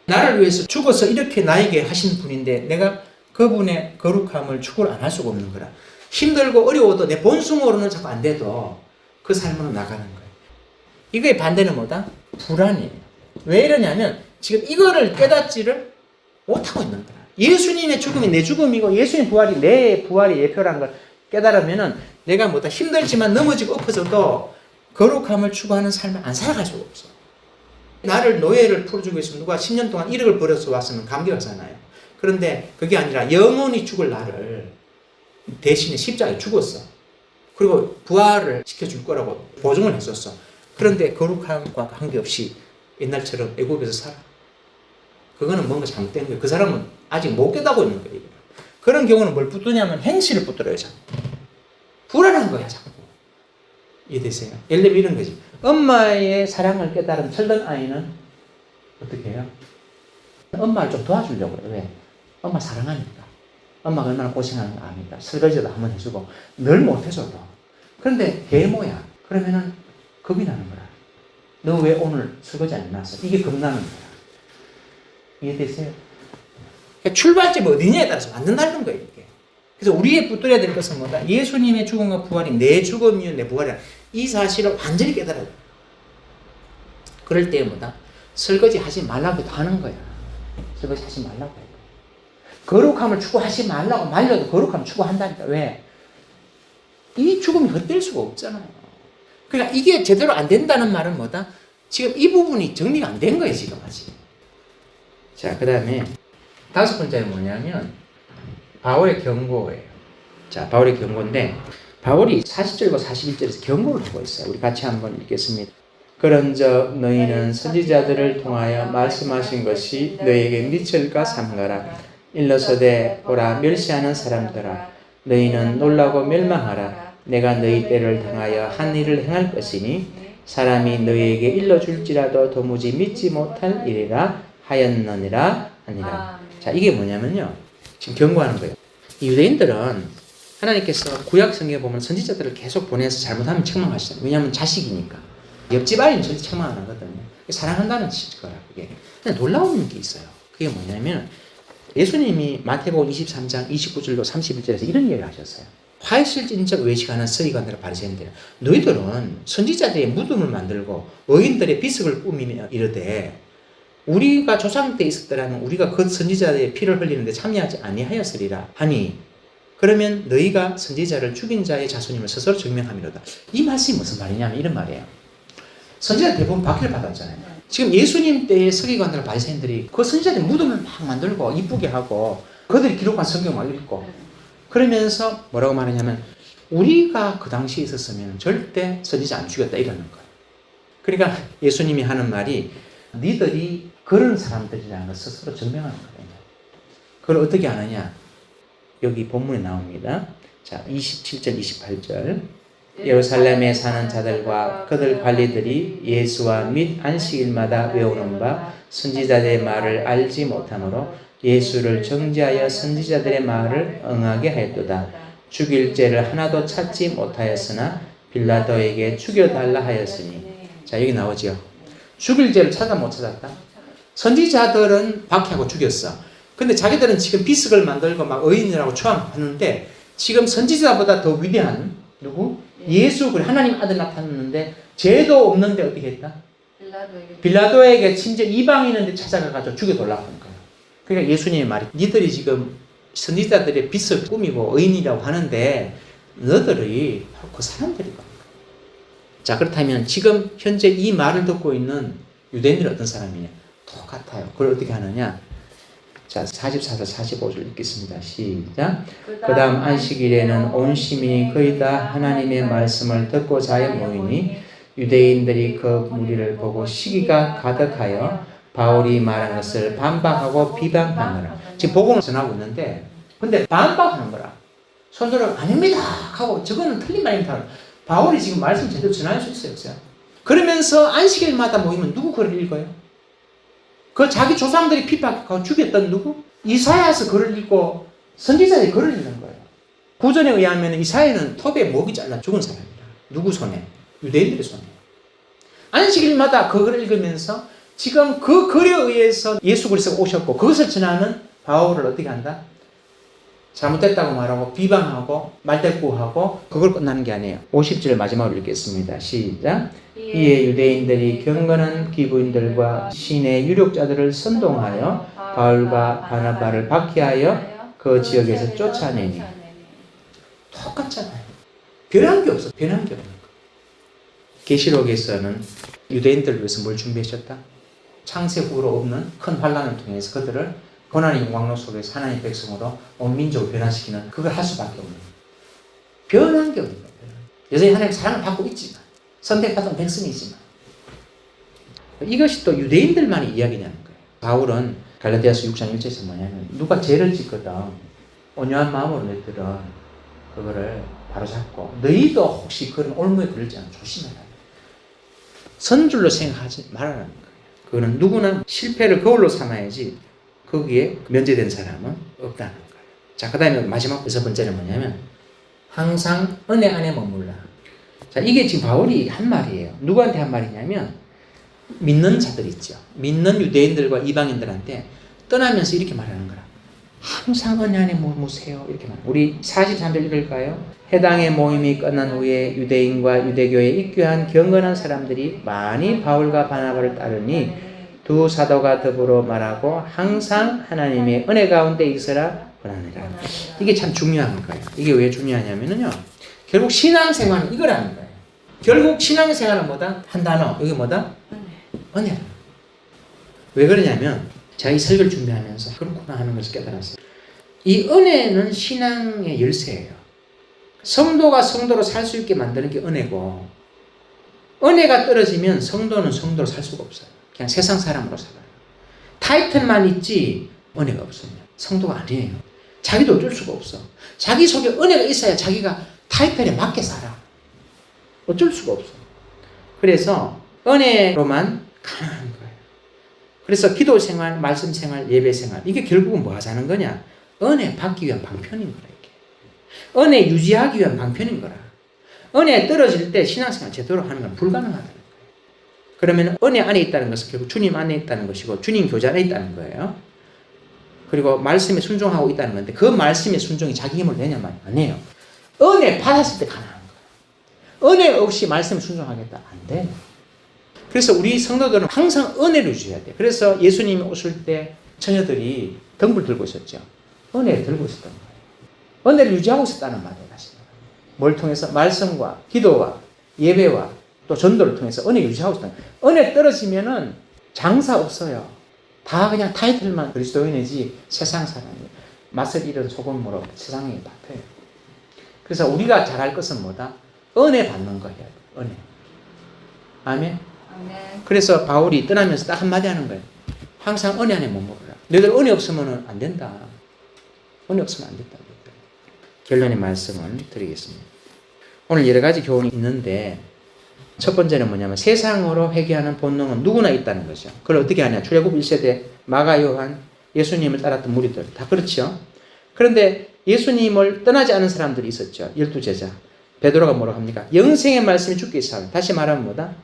나를 위해서 죽어서 이렇게 나에게 하신 분인데 내가 그분의 거룩함을 추구를 안 할 수가 없는 거라. 힘들고 어려워도 내 본성으로는 자꾸 안 돼도 그 삶으로 나가는 거예요. 이거의 반대는 뭐다? 불안이에요. 왜 이러냐면 지금 이거를 깨닫지를 못하고 있는 거야. 예수님의 죽음이 내 죽음이고 예수님 부활이 내 부활의 예표라는 걸 깨달으면은 내가 뭐다 힘들지만 넘어지고 엎어져도 거룩함을 추구하는 삶을 안 살아갈 수가 없어. 나를 노예를 풀어주고 있으면 누가 10년 동안 1억을 벌어서 왔으면 감격하잖아요. 그런데 그게 아니라 영원히 죽을 나를 대신에 십자가에 죽었어. 그리고 부활을 시켜줄 거라고 보증을 했었어. 그런데 거룩함과 관계없이 옛날처럼 애국에서 살아. 그거는 뭔가 잘못된 거예요. 그 사람은 아직 못 깨닫고 있는 거예요. 그런 경우는 뭘 붙드냐면 행실을 붙들어요. 자꾸. 불안한 거야 자꾸. 이해되세요? 예를 들면 이런 거지. 엄마의 사랑을 깨달은 철든 아이는 어떻게 해요? 엄마를 좀 도와주려고 그래요. 왜? 엄마 사랑하니까. 엄마가 얼마나 고생하는 거 아니까. 설거지도 한번 해주고 늘 못해줘도. 그런데 계모야. 그러면은 겁이 나는 거야. 너 왜 오늘 설거지 안 해놨어? 이게 겁나는 거야. 이해되세요? 그러니까 출발점이 어디냐에 따라서 완전 다른 거예요. 이게. 그래서 우리의 붙들어야 될 것은 뭐다? 예수님의 죽음과 부활이 내 죽음이요 내 부활이야. 이 사실을 완전히 깨달아야 돼. 그럴 때 뭐다? 설거지 하지 말라고 하는 거야. 설거지 하지 말라고 해요. 거룩함을 추구하지 말라고 말려도 거룩함을 추구한다니까. 왜? 이 죽음이 헛될 수가 없잖아요. 그러니까 이게 제대로 안 된다는 말은 뭐다? 지금 이 부분이 정리가 안 된 거예요. 지금 아직. 자, 그 다음에 다섯 번째는 뭐냐면 바울의 경고예요. 자, 바울의 경고인데 바울이 40절과 41절에서 경고를 하고 있어요. 우리 같이 한번 읽겠습니다. 그런즉 너희는 선지자들을 통하여 말씀하신 것이 너희에게 미칠까 삼가라. 일러서되 보라 멸시하는 사람들아 너희는 놀라고 멸망하라. 내가 너희 때를 당하여 한 일을 행할 것이니 사람이 너희에게 일러줄지라도 도무지 믿지 못할 일이라 하였느니라 하니라. 자, 이게 뭐냐면요. 지금 경고하는 거예요. 이 유대인들은 하나님께서 구약 성경에 보면 선지자들을 계속 보내서 잘못하면 책망하시잖아요. 왜냐하면 자식이니까. 옆집 아이는 절대 책망 안 하거든요. 사랑한다는 거야, 그게. 근데 놀라운 게 있어요. 그게 뭐냐면 예수님이 마태복음 23장 29절로 31절에서 이런 얘기를 하셨어요. 화실진적 외식하는 서기관들과 바리새인들 너희들은 선지자들의 무덤을 만들고 의인들의 비석을 꾸미며 이르되 우리가 조상 때 있었더라면 우리가 그 선지자들의 피를 흘리는데 참여하지 아니하였으리라 하니 그러면 너희가 선지자를 죽인 자의 자손임을 스스로 증명함이로다. 이 말씀이 무슨 말이냐면 이런 말이에요. 선지자 대부분 박해를 받았잖아요. 지금 예수님 때의 서기관들 바리새인들이 그 선지자들 무덤을 막 만들고 이쁘게 하고 그들이 기록한 성경 막 읽고 그러면서 뭐라고 말하냐면 우리가 그 당시에 있었으면 절대 선지자 안 죽였다 이러는 거예요. 그러니까 예수님이 하는 말이 니들이 그런 사람들이라는 걸 스스로 증명하는 거예요. 그걸 어떻게 하느냐? 여기 본문에 나옵니다. 자, 27절, 28절. 예루살렘에 사는 자들과 그들 관리들이 예수와 및 안식일마다 외우는 바 선지자들의 말을 알지 못하므로 예수를 정죄하여 선지자들의 말을 응하게 하였도다. 죽일 죄를 하나도 찾지 못하였으나 빌라도에게 죽여달라 하였으니. 자, 여기 나오죠. 죽일 죄를 찾아 못 찾았다. 선지자들은 박해하고 죽였어. 근데 자기들은 지금 비석을 만들고 막 의인이라고 추앙하는데 지금 선지자보다 더 위대한 누구? 예수, 그래 하나님 아들 나타났는데 죄도 없는데 어떻게 했다? 빌라도에게 심지어 이방인인데 찾아가가지고 죽여달라고 하는 거예요. 그러니까 예수님의 말이 니들이 지금 선지자들의 빛을 꾸미고 의인이라고 하는데 너들이 바로 그 사람들이거든. 자, 그렇다면 지금 현재 이 말을 듣고 있는 유대인들은 어떤 사람이냐? 똑같아요. 그걸 어떻게 하느냐? 자, 44절 45절 읽겠습니다. 시작. 그 다음 안식일에는 온 시민이 거의 다 하나님의 말씀을 듣고자 하여 모이니 유대인들이 그 무리를 보고 시기가 가득하여 바울이 말한 것을 반박하고 비방하느라. 지금 복음을 전하고 있는데 근데 반박하는 거라. 손들어 아닙니다 하고 저거는 틀린 말입니다. 바울이 지금 말씀 제대로 전할 수 있어요, 없어요? 그러면서 안식일마다 모이면 누구 글을 읽어요? 그 자기 조상들이 핍박하고 죽였던 누구? 이사야서 글을 읽고 선지자의 글을 읽는 거예요. 구전에 의하면 이사야는 톱에 목이 잘라 죽은 사람이라. 누구 손에? 유대인들의 손에. 안식일마다 그 글을 읽으면서 지금 그 글에 의해서 예수 그리스도가 오셨고 그것을 전하는 바울을 어떻게 한다? 잘못됐다고 말하고 비방하고 말대꾸하고 그걸 끝나는 게 아니에요. 50절 마지막으로 읽겠습니다. 시작. 이에 유대인들이 경건한 기부인들과 신의 유력자들을 선동하여 바울과 바나바를 박해하여 그 지역에서 쫓아내니. 똑같잖아요. 변한 게 없어. 변한 게 없는 거. 계시록에서는 유대인들을 위해서 뭘 준비하셨다? 창세후로 없는 큰 환란을 통해서 그들을 고난의 왕로 속에서 하나님의 백성으로 온 민족을 변화시키는 그걸 할 수밖에 없는 거예요. 변한 게 없는 거예요. 여전히 하나님의 사랑을 받고 있지만 선택받은 백성이지만 이것이 또 유대인들만의 이야기냐는 거예요. 바울은 갈라디아서 6장 1절에서 뭐냐면 누가 죄를 짓거든 온유한 마음으로 너희들은 그거를 바로잡고 너희도 혹시 그런 올무에 걸리지 않으면 조심해라. 선줄로 생각하지 말라는 거예요. 그거는 누구나 실패를 거울로 삼아야지 거기에 면제된 사람은 없다는 거예요. 자, 그 다음에 마지막 6번째는 뭐냐면 항상 은혜 안에 머물라. 자, 이게 지금 바울이 한 말이에요. 누구한테 한 말이냐면 믿는 자들 있죠. 믿는 유대인들과 이방인들한테 떠나면서 이렇게 말하는 거라. 항상 은혜 안에 머무세요. 이렇게 말해요. 우리 43절 읽을까요? 해당의 모임이 끝난 후에 유대인과 유대교에 입교한 경건한 사람들이 많이 바울과 바나바를 따르니 두 사도가 더불어 말하고 항상 하나님의 은혜 가운데 있으라 원하니라. 이게 참 중요한 거예요. 이게 왜 중요하냐면요. 결국 신앙생활은 이거라는 거예요. 결국 신앙생활은 뭐다? 한 단어. 이게 뭐다? 은혜. 왜 그러냐면 제가 이 설교를 준비하면서 그렇구나 하는 것을 깨달았어요. 이 은혜는 신앙의 열쇠예요. 성도가 성도로 살 수 있게 만드는 게 은혜고 은혜가 떨어지면 성도는 성도로 살 수가 없어요. 그냥 세상 사람으로 살아요. 타이틀만 있지 은혜가 없어요. 성도가 아니에요. 자기도 어쩔 수가 없어. 자기 속에 은혜가 있어야 자기가 타이틀에 맞게 살아. 어쩔 수가 없어. 그래서 은혜로만 가능한 거예요. 그래서 기도 생활, 말씀 생활, 예배 생활 이게 결국은 뭐 하자는 거냐? 은혜 받기 위한 방편인 거라 이게. 은혜 유지하기 위한 방편인 거라. 은혜 떨어질 때 신앙생활 제대로 하는 건 불가능하다는 거예요. 그러면 은혜 안에 있다는 것은 결국 주님 안에 있다는 것이고 주님 교제 안에 있다는 거예요. 그리고 말씀에 순종하고 있다는 건데 그 말씀에 순종이 자기 힘을 내냐면 아니에요. 은혜 받았을 때 가능한 거예요. 은혜 없이 말씀에 순종하겠다 안 돼요. 그래서 우리 성도들은 항상 은혜를 유지해야 돼요. 그래서 예수님이 오실 때 처녀들이 덩굴 들고 있었죠. 은혜를 들고 있었던 거예요. 은혜를 유지하고 있었다는 말이에요. 뭘 통해서? 말씀과 기도와 예배와 또 전도를 통해서 은혜 유지하고 있었던 거예요. 은혜 떨어지면은 장사 없어요. 다 그냥 타이틀만 그리스도인이지 세상 사람이 맛을 잃은 소금으로 세상에 바뀌어요. 그래서 우리가 잘할 것은 뭐다? 은혜 받는 거예요. 은혜. 아멘. 그래서 바울이 떠나면서 딱 한마디 하는 거예요. 항상 은혜 안에 머무르라. 너희들 은혜 없으면 안 된다. 은혜 없으면 안 된다. 결론의 말씀을 드리겠습니다. 오늘 여러 가지 교훈이 있는데 첫 번째는 뭐냐면 세상으로 회개하는 본능은 누구나 있다는 거죠. 그걸 어떻게 하냐. 출애굽 1세대 마가 요한 예수님을 따랐던 무리들 다 그렇죠. 그런데 예수님을 떠나지 않은 사람들이 있었죠. 12제자. 베드로가 뭐라고 합니까? 영생의 말씀이 죽게 있어요. 다시 말하면 뭐다?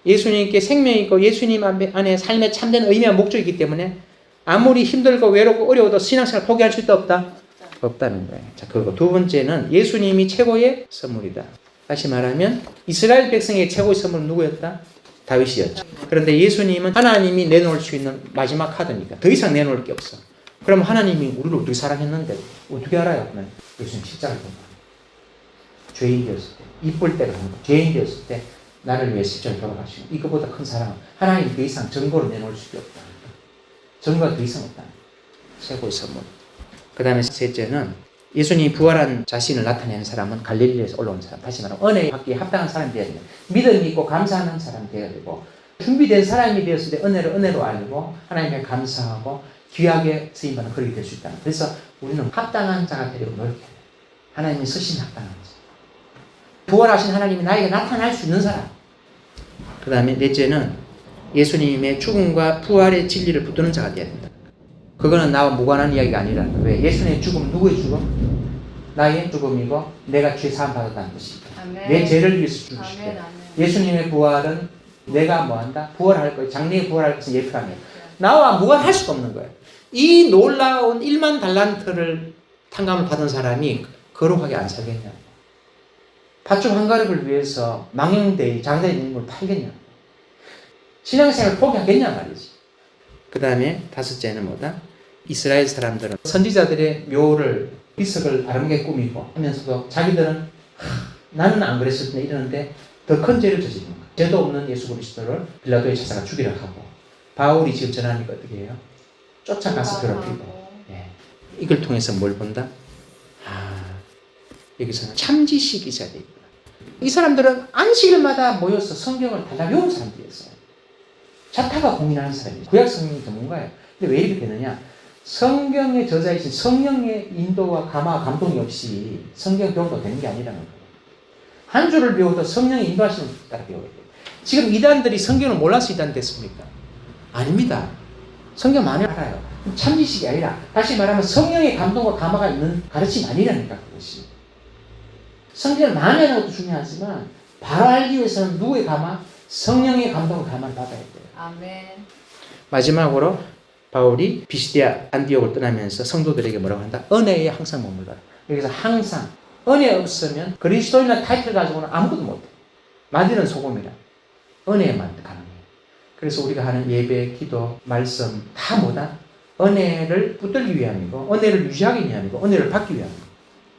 예수님께 생명이 있고 예수님 안에 삶의 참된 의미와 목적이 있기 때문에 아무리 힘들고 외롭고 어려워도 신앙생활 포기할 수 있다 없다? 없다는 거예요. 자, 그리고 두 번째는 예수님이 최고의 선물이다. 다시 말하면 이스라엘 백성의 최고의 선물은 누구였다? 다윗이었죠. 그런데 예수님은 하나님이 내놓을 수 있는 마지막 카드니까 더 이상 내놓을 게 없어. 그럼 하나님이 우리를 어떻게 사랑했는데 어떻게 알아요? 예수님 십자가를 보면 죄인 되었을 때 이쁠 때가 아니고 죄인 되었을 때 나를 위해 십자가를 돌아가시고 이거보다 큰 사랑 하나님 더 이상 증거로 내놓을 수 없다. 증거가 더 이상 없다. 최고의 선물. 그 다음에 셋째는 예수님이 부활한 자신을 나타내는 사람은 갈릴리에서 올라온 사람. 다시 말하면 은혜 받기에 합당한 사람이 되어야 됩니다. 믿음이 있고 감사하는 사람이 되어야 되고 준비된 사람이 되었을 때 은혜를 은혜로 알고 하나님께 감사하고 귀하게 쓰임받는 그렇게 될 수 있다. 그래서 우리는 합당한 자가 되려고 노력해야 돼요. 하나님이 쓰신 합당한 자. 부활하신 하나님이 나에게 나타날 수 있는 사람. 그 다음에 넷째는 예수님의 죽음과 부활의 진리를 붙드는 자가 되어야 된다. 그거는 나와 무관한 이야기가 아니라는 거예요. 왜? 예수님의 죽음은 누구의 죽음? 나의 죽음이고 내가 죄 사함 받았다는 것이니까. 내 죄를 위해서 죽으시고 예수님의 부활은 내가 뭐한다? 부활할 거예요. 장래에 부활할 것은 예표하며 나와 무관할 수가 없는 거예요. 이 놀라운 1만 달란트를 탕감을 받은 사람이 거룩하게 안 살겠냐고. 팥죽 한 그릇을 위해서 망령되이 장자의 인물을 팔겠냐고. 신앙생활을 포기하겠냐 말이지. 그 다음에 다섯째는 뭐다? 이스라엘 사람들은 선지자들의 묘를 비석을 아름답게 꾸미고 하면서도 자기들은 나는 안 그랬을 텐데 이러는데 더 큰 죄를 저지르는 거야. 죄도 없는 예수 그리스도를 빌라도의 제사가 죽이려 하고, 바울이 지금 전하니까 어떻게 해요? 쫓아가서 괴롭히고. 예. 이걸 통해서 뭘 본다? 여기서는 참지식이 있어야 되겠구나. 이 사람들은 안식일마다 모여서 성경을 달라 외운 사람들이었어요. 자타가 공인하는 사람이에요. 구약 성경이 전문가예요. 근데 왜 이렇게 되느냐? 성경의 저자이신 성령의 인도와 감화 감동이 없이 성경 배워도 되는 게 아니라는 거예요. 한 줄을 배워도 성령의 인도하시는 따라 배워야 돼요. 지금 이단들이 성경을 몰라서 이단 됐습니까? 아닙니다. 성경 많이 알아요. 참지식이 아니라, 다시 말하면 성령의 감동과 감화가 있는 가르침이 아니라니까, 그것이. 성경을 많이 하는 것도 중요하지만 바로 알기 위해서는 누구의 감화? 성령의 감동과 감화를 받아야 돼요. 아멘. 마지막으로 바울이 비시디아 안디옥을 떠나면서 성도들에게 뭐라고 한다? 은혜에 항상 머물러라. 여기서 항상 은혜 없으면 그리스도인이라는 타이틀 가지고는 아무것도 못해. 마디는 소금이라. 은혜만 가능해요. 그래서 우리가 하는 예배, 기도, 말씀 다 뭐다? 은혜를 붙들기 위함이고, 은혜를 유지하기 위함이고, 은혜를 받기 위함이고.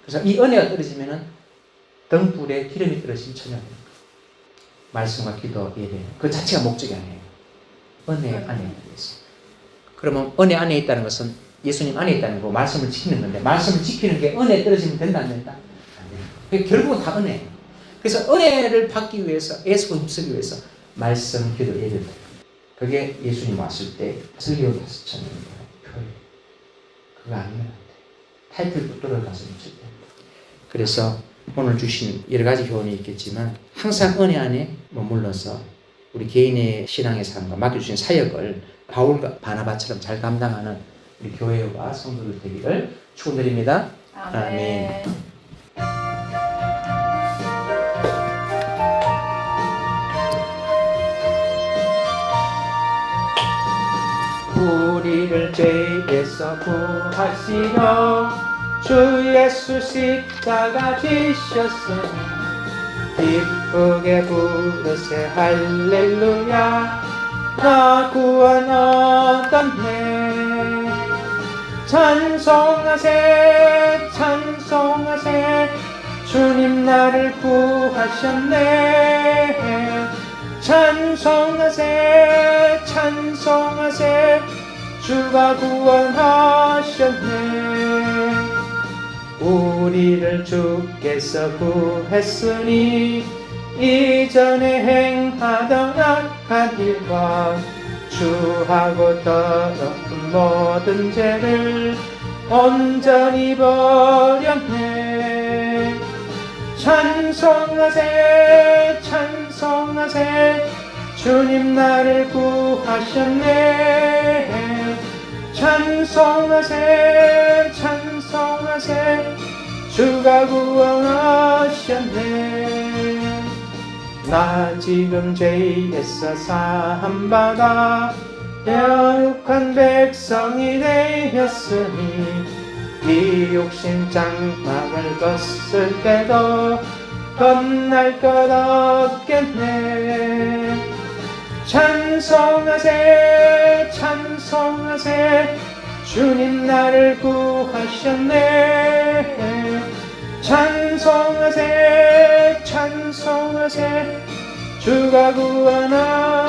그래서 이 은혜가 떨어지면은 등불에 기름이 떨어진 처녀가 되는 거예요. 말씀과 기도, 예배. 그 자체가 목적이 아니에요. 은혜 안에 있습니다. 그러면 은혜 안에 있다는 것은 예수님 안에 있다는 거고 말씀을 지키는 건데, 말씀을 지키는 게 은혜에 떨어지면 된다 안 된다? 안 돼요. 결국은 다 은혜예요. 그래서 은혜를 받기 위해서, 애쓰고 힘쓰기 위해서 말씀, 기도, 예배를. 그게 예수님 왔을 때 슬기로운 다섯 처녀인 거예요. 그거 아니면 안 돼. 타이틀 붙들어 가서 있을 때. 그래서 오늘 주신 여러 가지 교훈이 있겠지만 항상 은혜 안에 머물러서 우리 개인의 신앙의 삶과 맡겨주신 사역을 바울과 바나바처럼 잘 감당하는 우리 교회와 성도들 되기를 축원드립니다. 아멘. 우리를 죄에서 구하시려 주 예수 십자가 지셨으니 기쁘게 부르세 할렐루야 나 구원 얻었네. 찬송하세 찬송하세 주님 나를 구하셨네. 찬송하세 찬송하세 주가 구원하셨네. 우리를 주께서 구했으니 이전에 행하던 악한 일과 주하고 더러운 모든 죄를 온전히 버렸네. 찬송하세 찬송하세 주님 나를 구하셨네. 찬송하세 찬송하세 주가 구원하셨네. 나 지금 죄에서 사함받아 거룩한 백성이 되었으니 이 육신 장막을 걷을 때도 겁날 것 없겠네. 찬송하세 찬송하세 주님 나를 구하셨네. 찬송하세 찬송하세 주가 구원하셨네.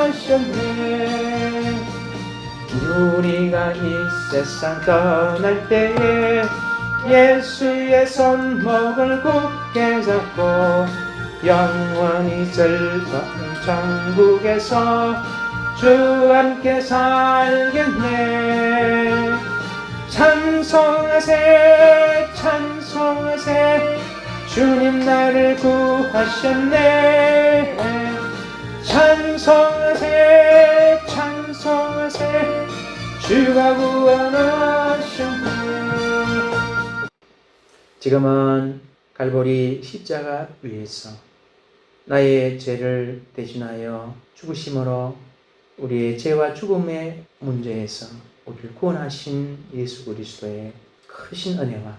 우리가 이 세상 떠날 때에 예수의 손목을 굳게 잡고 영원히 즐거운 천국에서 주 함께 살겠네. 찬송하세 찬송하세 주님 나를 구하셨네. 찬송하세 찬송하세 주가 구원하셨네. 지금은 갈보리 십자가 위에서 나의 죄를 대신하여 죽으심으로 우리의 죄와 죽음의 문제에서 우리를 구원하신 예수 그리스도의 크신 은혜와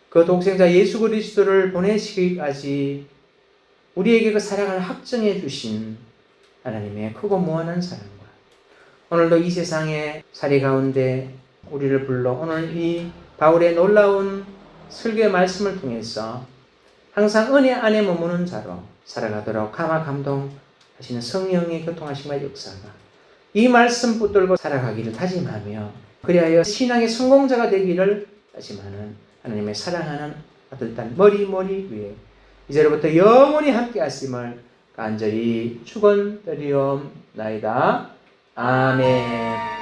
그 독생자 예수 그리스도를 보내시기까지 우리에게 그 사랑을 확증해 주신 하나님의 크고 무한한 사랑과 오늘도 이 세상의 살이 가운데 우리를 불러 오늘 이 바울의 놀라운 설교의 말씀을 통해서 항상 은혜 안에 머무는 자로 살아가도록 감화 감동하시는 성령의 교통하심과 역사가 이 말씀 붙들고 살아가기를 다짐하며 그리하여 신앙의 성공자가 되기를 다짐하는 하나님의 사랑하는 아들, 딸, 머리 위에 이제로부터 영원히 함께 하심을 간절히 축원드리옵나이다. 아멘.